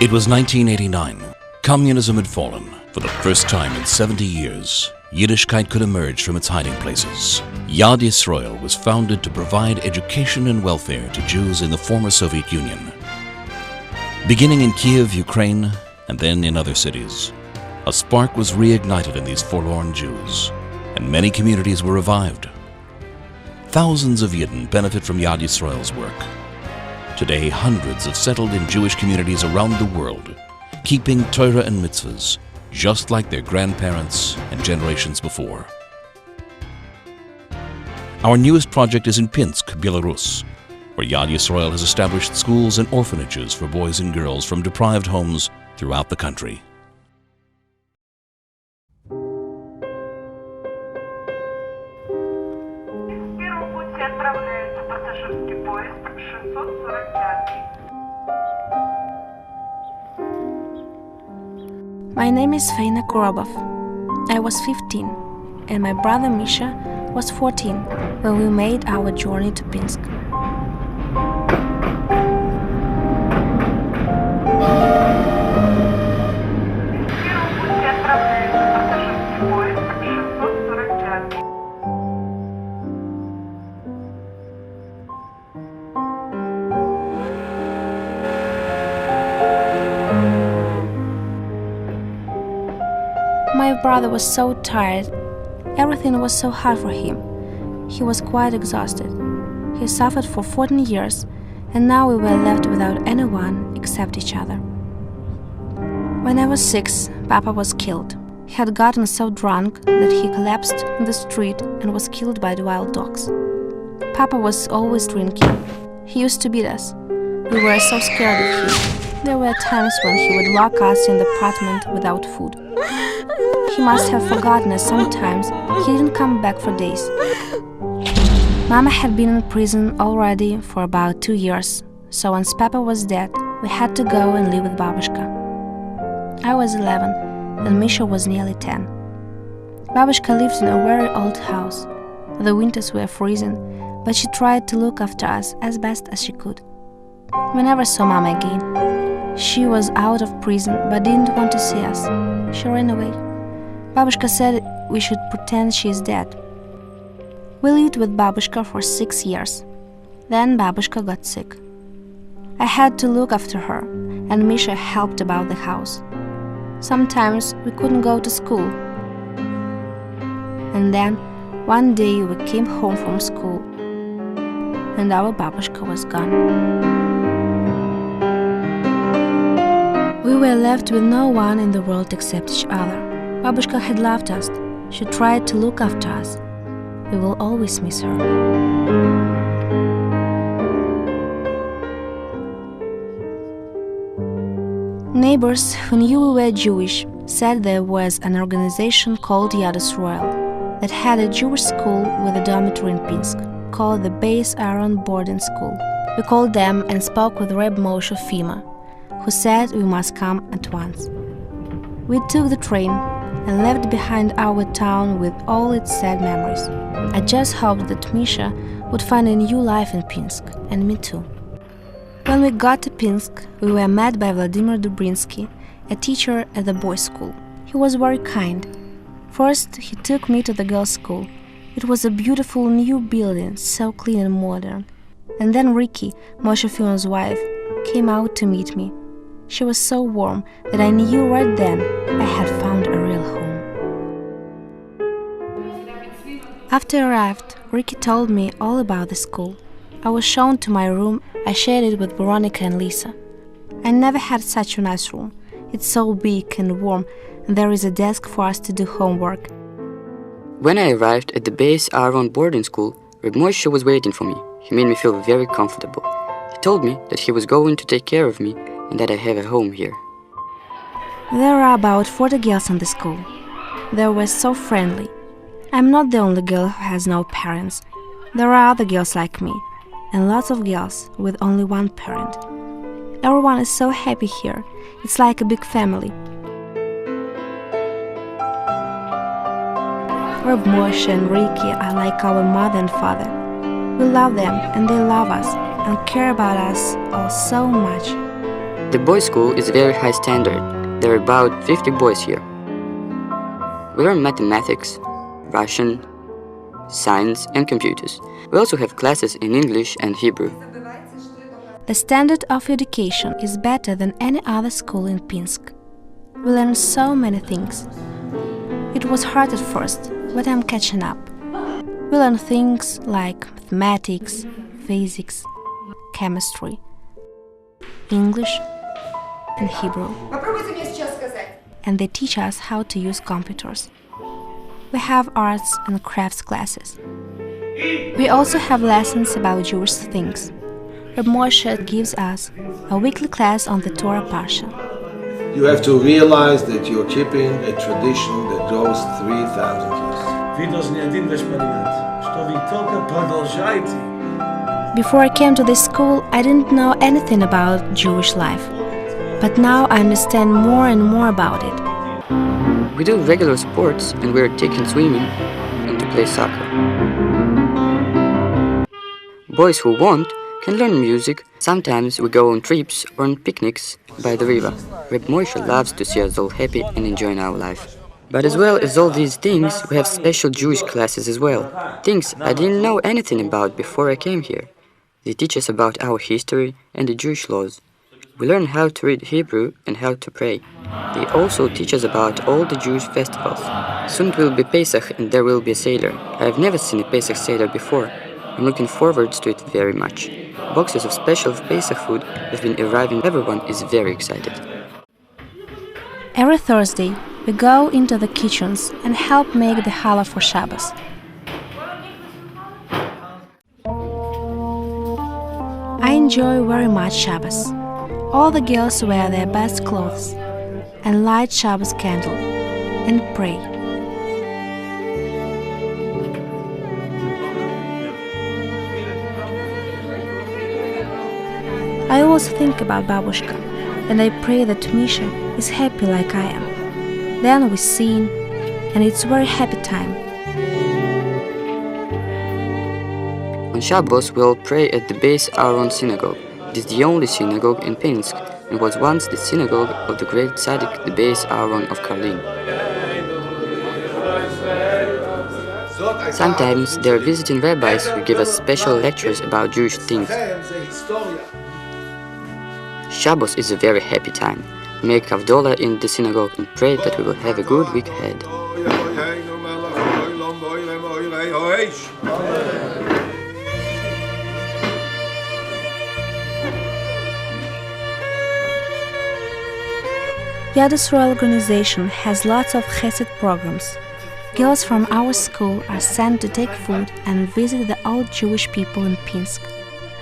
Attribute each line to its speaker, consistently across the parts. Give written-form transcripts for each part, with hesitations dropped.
Speaker 1: It was 1989. Communism had fallen. For the first time in 70 years, Yiddishkeit could emerge from its hiding places. Yad Yisrael was founded to provide education and welfare to Jews in the former Soviet Union. Beginning in Kiev, Ukraine, and then in other cities, a spark was reignited in these forlorn Jews, and many communities were revived. Thousands of Yidden benefit from Yad Yisrael's work. Today, hundreds have settled in Jewish communities around the world, keeping Torah and mitzvahs, just like their grandparents and generations before. Our newest project is in Pinsk, Belarus, where Yad Yisrael has established schools and orphanages for boys and girls from deprived homes throughout the country.
Speaker 2: My name is Faina Korobov. I was 15, and my brother Misha was 14 when we made our journey to Pinsk. My brother was so tired. Everything was so hard for him. He was quite exhausted. He suffered for 14 years, and now we were left without anyone except each other. When I was 6, Papa was killed. He had gotten so drunk that he collapsed in the street and was killed by the wild dogs. Papa was always drinking. He used to beat us. We were so scared of him. There were times when he would lock us in the apartment without food. He must have forgotten us sometimes. He didn't come back for days. Mama had been in prison already for about 2 years, so once Papa was dead, we had to go and live with Babushka. I was 11, and Misha was nearly 10. Babushka lived in a very old house. The winters were freezing, but she tried to look after us as best as she could. We never saw Mama again. She was out of prison but didn't want to see us. She ran away. Babushka said we should pretend she is dead. We lived with Babushka for 6 years. Then Babushka got sick. I had to look after her, and Misha helped about the house. Sometimes we couldn't go to school. And then, one day we came home from school, and our Babushka was gone. We were left with no one in the world except each other. Babushka had loved us. She tried to look after us. We will always miss her. Neighbors who knew we were Jewish said there was an organization called Yad Yisrael that had a Jewish school with a dormitory in Pinsk, called the Base Aaron Boarding School. We called them and spoke with Reb Moshe Fima, who said we must come at once. We took the train and left behind our town with all its sad memories. I just hoped that Misha would find a new life in Pinsk, and me too. When we got to Pinsk, we were met by Vladimir Dubrinsky, a teacher at the boys' school. He was very kind. First, he took me to the girls' school. It was a beautiful new building, so clean and modern. And then Ricky, Moshe Fima's wife, came out to meet me. She was so warm that I knew right then I had found a real home. After I arrived, Ricky told me all about the school. I was shown to my room. I shared it with Veronica and Lisa. I never had such a nice room. It's so big and warm, and there is a desk for us to do homework.
Speaker 3: When I arrived at the Base Aaron boarding school, Reb Moshe was waiting for me. He made me feel very comfortable. He told me that he was going to take care of me and that I have a home here.
Speaker 2: There are about 40 girls in the school. They were so friendly. I'm not the only girl who has no parents. There are other girls like me, and lots of girls with only one parent. Everyone is so happy here. It's like a big family. Reb Moshe and Ricky are like our mother and father. We love them and they love us and care about us all so much.
Speaker 3: The boys' school is very high standard. There are about 50 boys here. We learn mathematics, Russian, science and computers. We also have classes in English and Hebrew.
Speaker 2: The standard of education is better than any other school in Pinsk. We learn so many things. It was hard at first, but I'm catching up. We learn things like mathematics, physics, chemistry, English and Hebrew. And they teach us how to use computers. We have arts and crafts classes. We also have lessons about Jewish things. Reb Moshe gives us a weekly class on the Torah Parsha.
Speaker 4: You have to realize that you're keeping a tradition that goes 3,000 years.
Speaker 2: Before I came to this school, I didn't know anything about Jewish life. But now I understand more and more about it.
Speaker 3: We do regular sports and we're taking swimming and to play soccer. Boys who want can learn music. Sometimes we go on trips or on picnics by the river. Reb Moshe loves to see us all happy and enjoying our life. But as well as all these things, we have special Jewish classes as well. Things I didn't know anything about before I came here. They teach us about our history and the Jewish laws. We learn how to read Hebrew and how to pray. They also teach us about all the Jewish festivals. Soon it will be Pesach and there will be a Seder. I have never seen a Pesach Seder before. I'm looking forward to it very much. Boxes of special Pesach food have been arriving. Everyone is very excited.
Speaker 2: Every Thursday, we go into the kitchens and help make the challah for Shabbos. I enjoy very much Shabbos. All the girls wear their best clothes and light Shabbos candle and pray. I always think about Babushka, and I pray that Misha is happy like I am. Then we sing, and it's a very happy time.
Speaker 3: On Shabbos, we'll pray at the Beis Aaron synagogue. It is the only synagogue in Pinsk and was once the synagogue of the great tzaddik, the Beis Aaron of Karlin. Sometimes there are visiting rabbis who give us special lectures about Jewish things. Shabbos is a very happy time. We make Havdalah in the synagogue and pray that we will have a good week ahead.
Speaker 2: Yad Yisrael organization has lots of chesed programs. Girls from our school are sent to take food and visit the old Jewish people in Pinsk.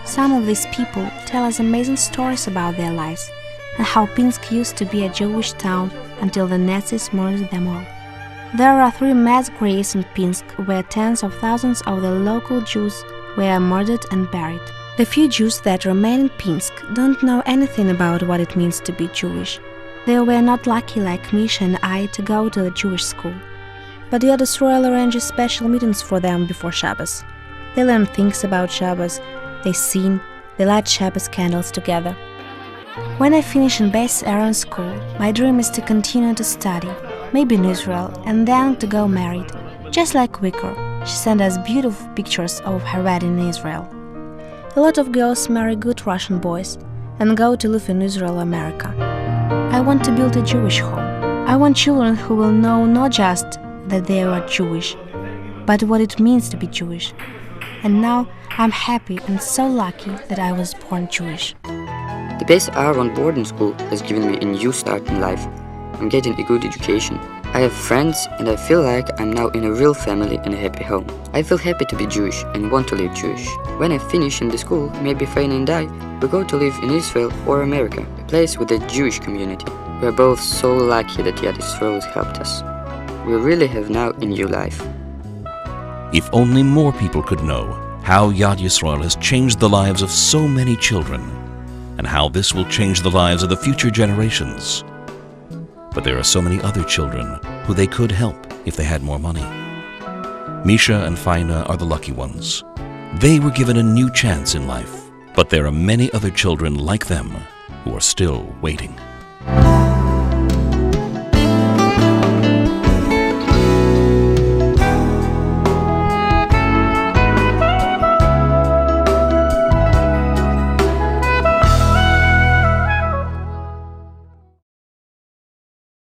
Speaker 2: Some of these people tell us amazing stories about their lives and how Pinsk used to be a Jewish town until the Nazis murdered them all. There are 3 mass graves in Pinsk where tens of thousands of the local Jews were murdered and buried. The few Jews that remain in Pinsk don't know anything about what it means to be Jewish. They were not lucky like Misha and I to go to the Jewish school. But Yad Yisrael arranges special meetings for them before Shabbos. They learn things about Shabbos, they sing, they light Shabbos candles together. When I finish in Beis Aaron school, my dream is to continue to study, maybe in Israel, and then to go married. Just like Vikor, she sent us beautiful pictures of her wedding in Israel. A lot of girls marry good Russian boys and go to live in Israel or America. I want to build a Jewish home. I want children who will know not just that they are Jewish, but what it means to be Jewish. And now I'm happy and so lucky that I was born Jewish.
Speaker 3: The Beis Aaron boarding school has given me a new start in life. I'm getting a good education. I have friends and I feel like I'm now in a real family and a happy home. I feel happy to be Jewish and want to live Jewish. When I finish in the school, maybe Faina and I will go to live in Israel or America, a place with a Jewish community. We are both so lucky that Yad Yisrael has helped us. We really have now a new life.
Speaker 1: If only more people could know how Yad Yisrael has changed the lives of so many children, and how this will change the lives of the future generations. But there are so many other children who they could help if they had more money. Misha and Faina are the lucky ones. They were given a new chance in life, but there are many other children like them who are still waiting.